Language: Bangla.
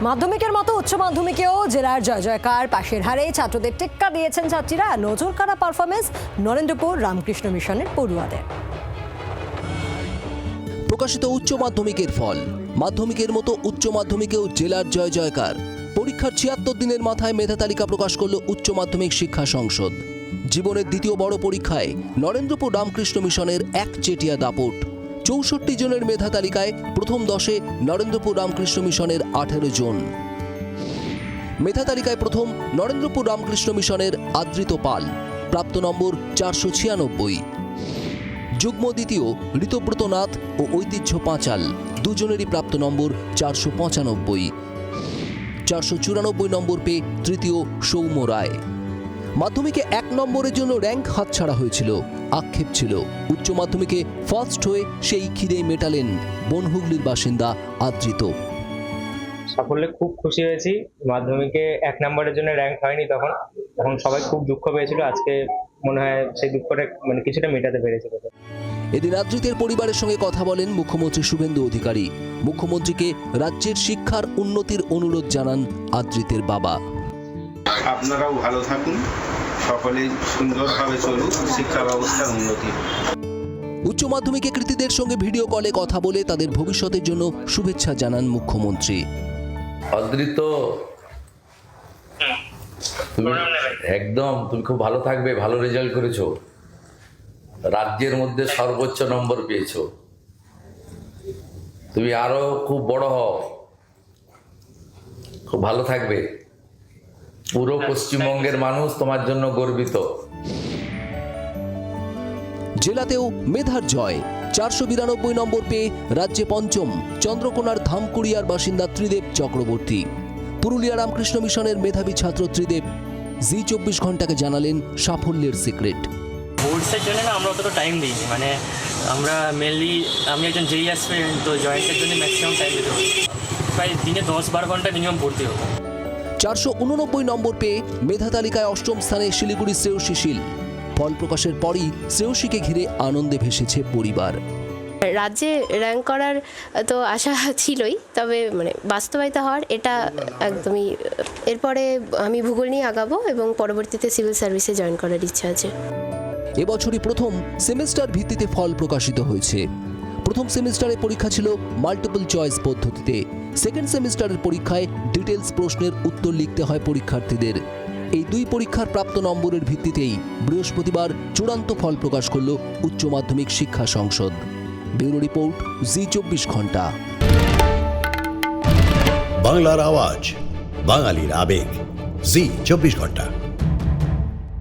মাধ্যমিকের মতো উচ্চ মাধ্যমিকেও জেলার জয় জয়কার, পাশের হারে ছাত্রদের টেক্কা দিয়েছেন ছাত্রীরা। নজর কাড়া পারফরমেন্স নরেন্দ্রপুর রামকৃষ্ণ মিশনের পড়ুয়াদের। প্রকাশিত উচ্চ মাধ্যমিকের ফল। মাধ্যমিকের মতো উচ্চ মাধ্যমিকেও জেলার জয় জয়কার। পরীক্ষার ৭৬ দিনের মাথায় মেধা তালিকা প্রকাশ করল উচ্চ মাধ্যমিক শিক্ষা সংসদ। জীবনের দ্বিতীয় বড় পরীক্ষায় নরেন্দ্রপুর রামকৃষ্ণ মিশনের একচেটিয়া দাপট। ৬৪ জনের মেধা তালিকায় প্রথম ১০-এ নরেন্দ্রপুর রামকৃষ্ণ মিশনের ১৮ জন। মেধা তালিকায় প্রথম নরেন্দ্রপুর রামকৃষ্ণ মিশনের আদৃত পাল, প্রাপ্ত নম্বর ৪৯৬। যুগ্ম দ্বিতীয় ঋতব্রত নাথ ও ঐতিহ্য পাঁচাল, দুজনেরই প্রাপ্ত নম্বর ৪৯৫। ৪৯৪ নম্বর পেয়ে তৃতীয় সৌম্য রায়। মাধ্যমিকে ১ নম্বরের জন্য র্যাঙ্ক হাতছাড়া হয়েছিল, আক্ষেপ ছিল। উচ্চ মাধ্যমিকে ফার্স্ট হয়ে সেই খিদেই মেটালেন বনহুগলির বাসিন্দা আদৃত। সাফল্যে খুব খুশি হয়েছি। মাধ্যমিকে ১ নম্বরের জন্য র্যাঙ্ক হয়নি, তখন সবাই খুব দুঃখ পেয়েছিল। আজকে মনে হয় সেই দুঃখটা কিছুটা মেটাতে পেরেছি। এদিন আদৃতের পরিবারের সঙ্গে কথা বলেন মুখ্যমন্ত্রী শুভেন্দু অধিকারী। মুখ্যমন্ত্রীকে রাজ্যের শিক্ষার উন্নতির অনুরোধ জানান আদৃতের বাবা। আপনারাও ভালো থাকুন, সকলেই সুন্দরভাবে চলুক, শিক্ষা ব্যবস্থার উন্নতি। উচ্চ মাধ্যমিকে কৃতীদের সঙ্গে ভিডিও কলে কথা বলে তাদের ভবিষ্যতের জন্য শুভেচ্ছা জানান মুখ্যমন্ত্রী। অদৃত, তুমি খুব ভালো থাকবে, ভালো রেজাল্ট করেছো, রাজ্যের মধ্যে সর্বোচ্চ নম্বর পেয়েছো, তুমি আরো খুব বড় হও, খুব ভালো থাকবে। পুরো পশ্চিমবঙ্গের মানুষ তোমার জন্য গর্বিত। জেলাতেও মেধার জয়। ৪৯২ নম্বর পেয়ে রাজ্যে পঞ্চম চন্দ্রকোনার ধামকুড়িয়ার বাসিন্দা ত্রিদেব চক্রবর্তী। পুরুলিয়া রামকৃষ্ণ মিশনের মেধাবী ছাত্র ত্রিদেব জি২৪ ঘন্টাকে জানালেন সাফল্যের সিক্রেট। বোর্ডসের জন্য না আমরা অতটা টাইম দিইনি, আমরা মেনলি আমি একজন জেই অ্যাসপিরেন্ট, তো জয়েন্টের জন্য ম্যাক্সিমাম টাইম দিতে হবে। প্রায় দিনে ১০-১২ ঘন্টা মিনিমাম পড়তে হবে। ৪৮৯ নম্বর পেয়ে মেধা তালিকায় অষ্টম স্থানে শিলিগুড়ি শ্রেয়সী শীল। ফল প্রকাশের পরই শ্রেয়সীকে ঘিরে আনন্দে ভেসেছে পরিবার। রাজ্যে র্যাঙ্ক করার তো আশা ছিলই, তবে বাস্তবায়িত হওয়ার এটা একদমই। এরপরে আমি ভূগোল নিয়ে আগাবো এবং পরবর্তীতে সিভিল সার্ভিসে জয়েন করার ইচ্ছা আছে। এবছরই প্রথম সেমিস্টার ভিত্তিতে ফল প্রকাশিত হয়েছে। প্রথম সেমিস্টারে পরীক্ষা ছিল মাল্টিপল চয়েস পদ্ধতিতে। সেকেন্ড সেমিস্টারের পরীক্ষায় ডিটেলস প্রশ্নের উত্তর লিখতে হয় পরীক্ষার্থীদের। এই দুই পরীক্ষার প্রাপ্ত নম্বরের ভিত্তিতেই বৃহস্পতিবার চূড়ান্ত ফল প্রকাশ করল উচ্চ মাধ্যমিক শিক্ষা সংসদ। ব্যুরো রিপোর্ট, জি২৪ ঘন্টা। বাংলার আওয়াজ, বাঙালির আবেগ, জি২৪ ঘন্টা।